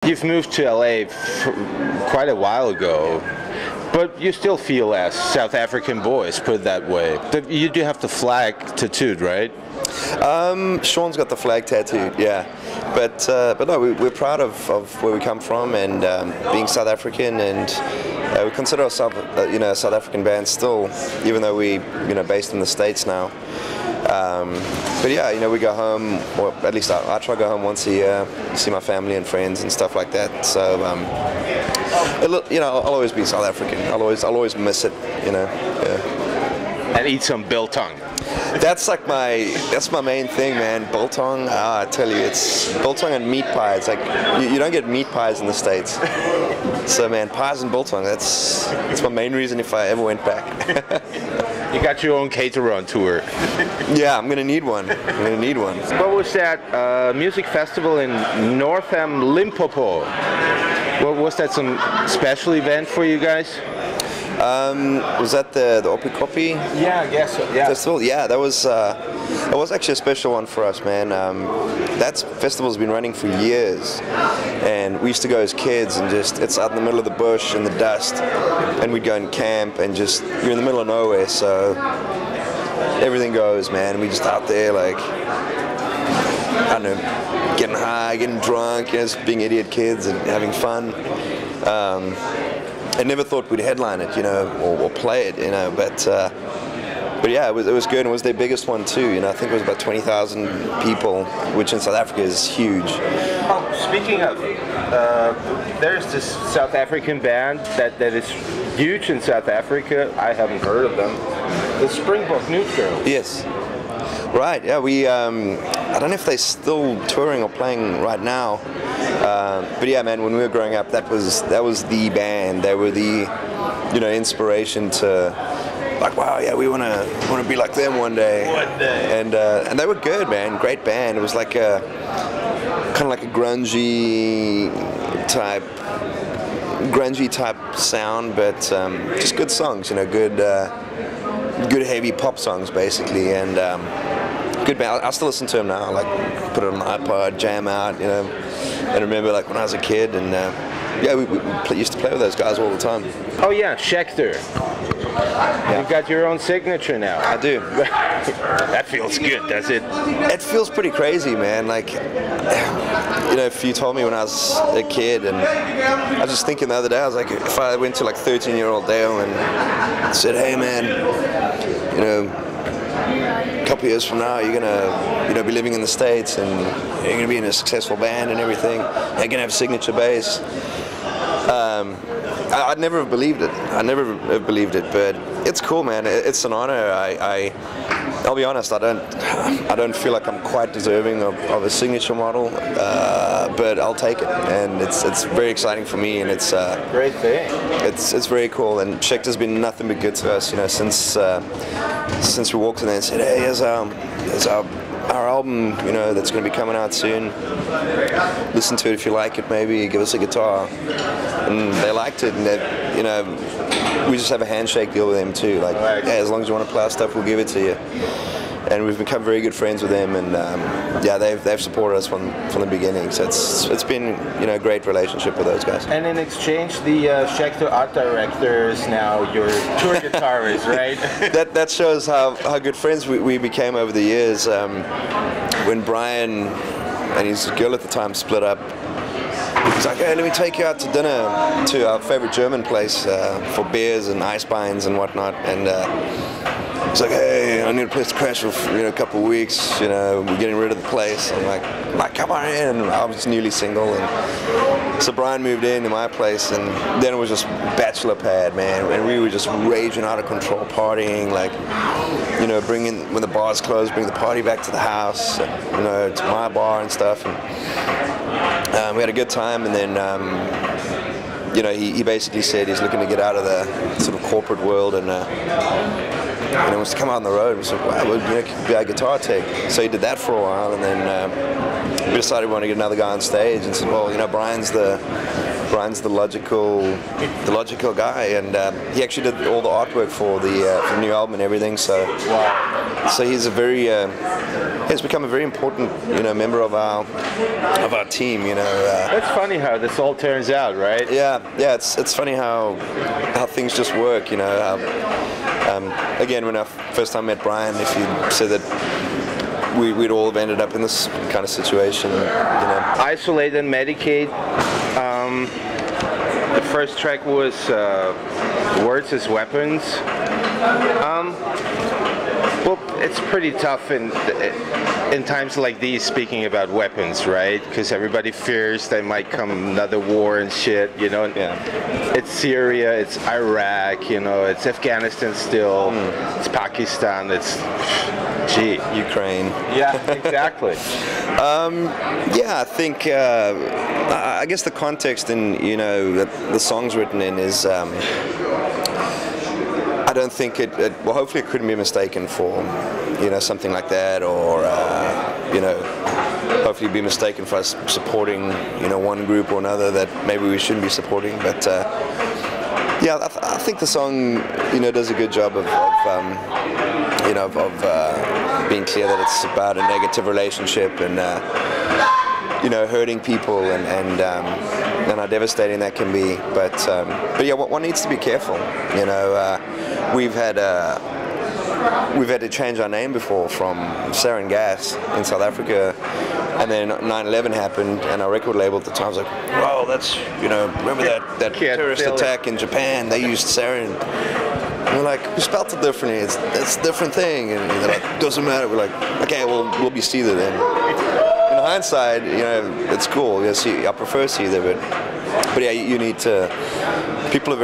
You've moved to LA quite a while ago, but you still feel as South African boys, put it that way. You do have the flag tattooed, right? Sean's got the flag tattooed, yeah. But no, we're proud of where we come from and being South African, and we consider ourselves, a South African band still, even though we, based in the States now. But yeah, we go home, or at least I try to go home once a year, see my family and friends and stuff like that. So, I'll always be South African. I'll always miss it, Yeah. And eat some biltong. That's my main thing, man. Biltong, I tell you, it's biltong and meat pie. It's like you don't get meat pies in the States. So man, pies and biltong, that's my main reason if I ever went back. You got your own caterer on tour. Yeah, I'm gonna need one. What was that music festival in Northam, Limpopo? Was that some special event for you guys? Was that the Opikopi? Yeah, I guess so. Yeah. Festival? Yeah, that was actually a special one for us, man. That festival's been running for years, and we used to go as kids and it's out in the middle of the bush in the dust, and we'd go and camp and you're in the middle of nowhere, so everything goes, man. We just out there like, I don't know, getting high, getting drunk, just being idiot kids and having fun. I never thought we'd headline it, or play it, but yeah, it was good. It was their biggest one too. I think it was about 20,000 people, which in South Africa is huge. Oh, speaking of, there's this South African band that is huge in South Africa. I haven't heard of them. The Springbok Nude Girls. Yes. Right, yeah, we, I don't know if they're still touring or playing right now, but yeah, man, when we were growing up, that was the band. They were the, inspiration to, like, wow, yeah, we wanna be like them one day. And they were good, man, great band. It was like kind of like a grungy type sound, but just good songs, good heavy pop songs basically, and good band. I still listen to them now, like put it on my iPod, jam out, and remember like when I was a kid, and yeah, we used to play with those guys all the time. Oh yeah, Schecter. Yeah. You've got your own signature now. I do. That feels good, does it? It feels pretty crazy, man. Like, if you told me when I was a kid, and I was just thinking the other day, I was like, if I went to like 13-year-old Dale and said, hey man, a couple years from now you're gonna be living in the States and you're gonna be in a successful band and everything, you're gonna have signature bass. I'd never have believed it. I never have believed it, but it's cool, man. It's an honor. I'll be honest. I don't feel like I'm quite deserving of a signature model, but I'll take it, and it's very exciting for me, and it's great thing. It's very cool, and Schecter's been nothing but good to us, since we walked in there and said, hey, here's our album, that's going to be coming out soon. Listen to it if you like it, maybe give us a guitar. And they liked it, and we just have a handshake deal with them too. Like, hey, as long as you want to play our stuff, we'll give it to you. And we've become very good friends with them, and yeah, they've supported us from the beginning. So it's been a great relationship with those guys. And in exchange, the Schecter art director is now your tour guitarist, right? That shows how good friends we became over the years. When Brian and his girl at the time split up, he's like, hey, let me take you out to dinner to our favorite German place for beers and ice binds and whatnot. And he's like, hey, I need a place to crash for a couple of weeks. We're getting rid of the place. I'm like, come on in. And I was newly single, and so Brian moved into my place, and then it was just bachelor pad, man. And we were just raging out of control, partying, like, when the bars closed, bring the party back to the house, to my bar and stuff. And we had a good time, and then he basically said he's looking to get out of the sort of corporate world, and he wants to come out on the road. We said, wow, could be our guitar tech. So he did that for a while, and then we decided we wanted to get another guy on stage, and said, well, Brian's the Brian's the logical guy, and he actually did all the artwork for the new album and everything. So, so he's a very he's become a very important member of our team. It's funny how this all turns out, right? Yeah, it's funny how things just work. Again, when I first time met Brian, if you said that we'd all have ended up in this kind of situation, Isolate and Medicate. The first track was Words as Weapons. Well, it's pretty tough in times like these, speaking about weapons, right? Because everybody fears there might come another war and shit, It's Syria, it's Iraq, it's Afghanistan still, it's Pakistan, it's, Ukraine. Yeah, exactly. I think, I guess the context and, the song's written in is, I don't think well, hopefully it couldn't be mistaken for, something like that, or, hopefully it'd be mistaken for us supporting, one group or another that maybe we shouldn't be supporting. But, I think the song, does a good job of being clear that it's about a negative relationship and, hurting people and how devastating that can be. But yeah, one needs to be careful. We've had to change our name before from Sarin Gas in South Africa, and then 9/11 happened, and our record label at the time was like, "Wow, that's remember that terrorist attack in Japan? They used sarin." And we're like, "We spelled it differently. It's a different thing." And they're like, "Doesn't matter." We're like, "Okay, we'll be SEETHER then." In hindsight, it's cool. I prefer SEETHER, but yeah, you need to. People are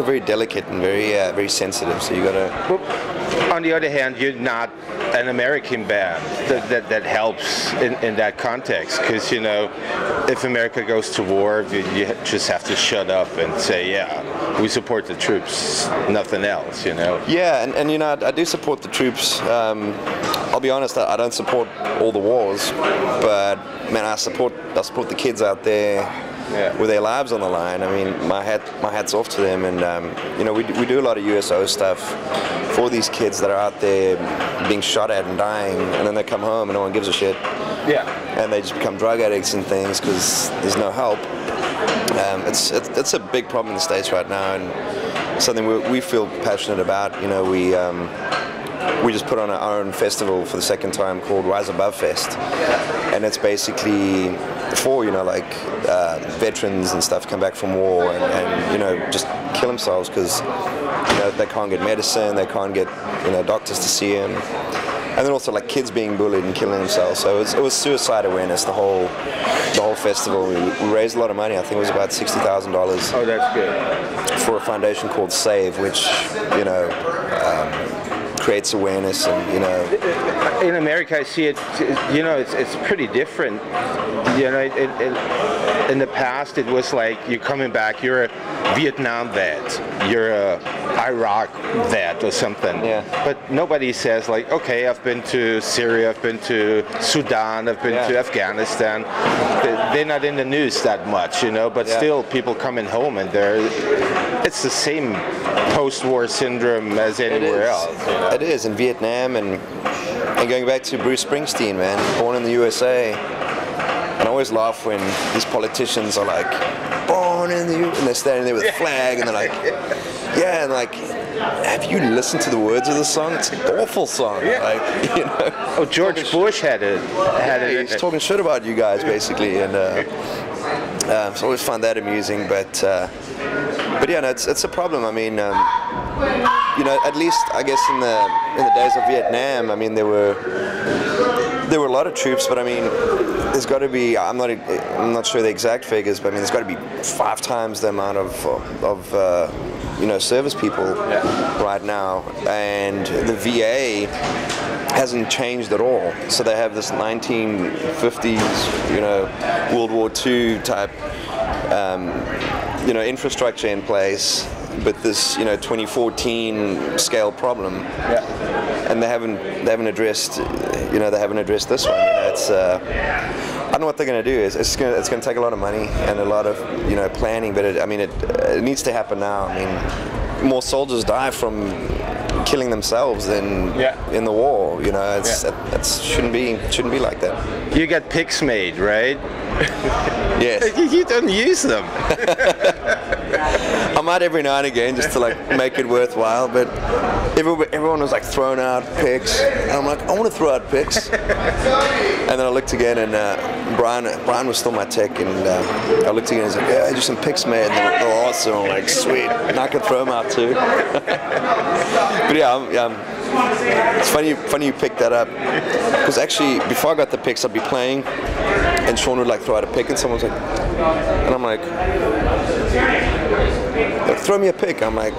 very delicate and very sensitive. So you gotta. Well, on the other hand, you're not an American band that helps in that context, because if America goes to war, you just have to shut up and say, yeah, we support the troops, nothing else. Yeah, and I do support the troops. I'll be honest, I don't support all the wars, but man, I support the kids out there. Yeah. With their lives on the line. I mean, my hat's off to them, and we do a lot of USO stuff for these kids that are out there being shot at and dying, and then they come home and no one gives a shit. Yeah. And they just become drug addicts and things because there's no help. It's a big problem in the States right now, and something we feel passionate about. We just put on our own festival for the second time called Rise Above Fest, and it's basically for veterans and stuff come back from war and just kill themselves because they can't get medicine, they can't get doctors to see them, and then also kids being bullied and killing themselves. So it was suicide awareness, the whole festival. We raised a lot of money. I think it was about $60,000. Oh, that's good. For a foundation called SAVE, which creates awareness, and in America I see it, it's pretty different. In the past it was like you're coming back, you're a Vietnam vet, you're a Iraq vet or something. Yeah. But nobody says okay, I've been to Syria, I've been to Sudan, I've been to Afghanistan. They're not in the news that much, but still people coming home and it's the same post-war syndrome as anywhere else. It is in Vietnam, and going back to Bruce Springsteen, man, born in the USA. And I always laugh when these politicians are like, "Born in the USA," and they're standing there with a flag, and they're like, "Yeah," and have you listened to the words of the song? It's an awful song. Yeah. Oh, George Bush had it. He's talking shit about you guys, basically, and so I always find that amusing. But yeah, no, it's a problem. I mean, at least I guess in the days of Vietnam, I mean, there were a lot of troops, but I mean, there's got to be. I'm not sure the exact figures, but I mean, there's got to be 5 times the amount of service people right now, and the VA hasn't changed at all. So they have this 1950s, World War II type, infrastructure in place, but this, 2014 scale problem. Yeah. And they haven't addressed, they haven't addressed this one. It's I don't know what they're going to do. It's going to take a lot of money and a lot of planning, but it needs to happen now. I mean, more soldiers die from killing themselves than in the war. It shouldn't be like that. You get picks made, right? Yes. You don't use them. I might every now and again just to make it worthwhile, but everyone was throwing out picks, and I'm like, I want to throw out picks. And then I looked again, and Brian was still my tech, and I looked again and he's like, yeah, just some picks made, and they're awesome. I'm like, sweet, and I could throw them out too. But it's funny you picked that up, because actually before I got the picks, I'd be playing, and Sean would throw out a pick, and someone's like, and I'm like, throw me a pick. I'm like,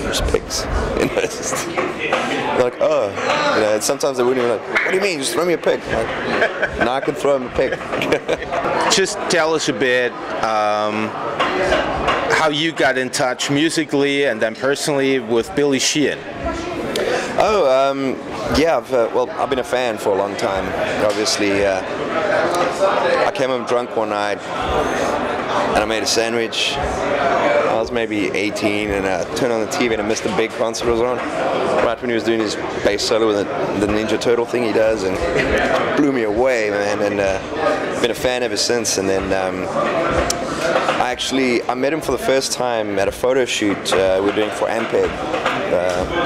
there's picks. They're like, oh. And sometimes they wouldn't even what do you mean? Just throw me a pick. I'm like, no, I can throw him a pick. Just tell us a bit how you got in touch musically and then personally with Billy Sheehan. Oh, yeah, I've been a fan for a long time, obviously. I came home drunk one night, and I made a sandwich. I was maybe 18, and I turned on the TV, and I missed the big concert was on, right when he was doing his bass solo with the Ninja Turtle thing he does, and it blew me away, man, and been a fan ever since. And then I met him for the first time at a photo shoot we were doing for Ampeg.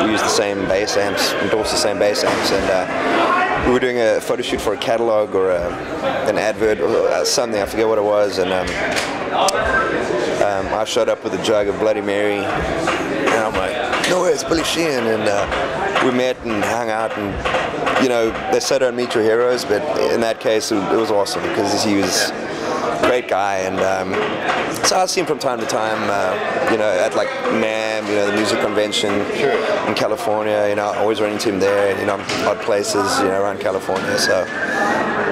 We used the same bass amps, endorsed the same bass amps, and we were doing a photo shoot for a catalog or an advert or something, I forget what it was, and I showed up with a jug of Bloody Mary, and I'm like, no way, it's Billy Sheehan, and we met and hung out, and they say don't meet your heroes, but in that case it was awesome because he was a great guy, and so I see him from time to time, at NAMM, the music convention in California. I always run into him there, odd places, around California. So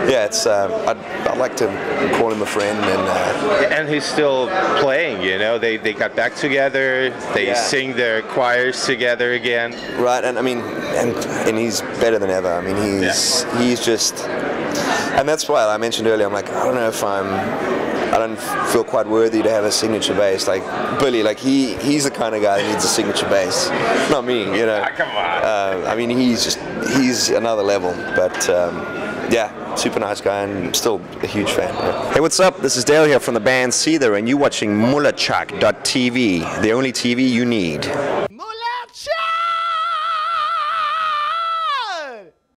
yeah, it's I'd like to call him a friend, and he's still playing. They got back together. They sing their choirs together again. Right, and I mean, and he's better than ever. I mean, he's just, and that's why I mentioned earlier. I'm like, I don't know if I don't feel quite worthy to have a signature bass like Billy. He's the kind of guy that needs a signature bass, not me. Come on. I mean, he's another level. But yeah, super nice guy, and still a huge fan. Hey, what's up? This is Dale here from the band SEETHER, and you're watching MULATSCHAG.tv, the only TV you need.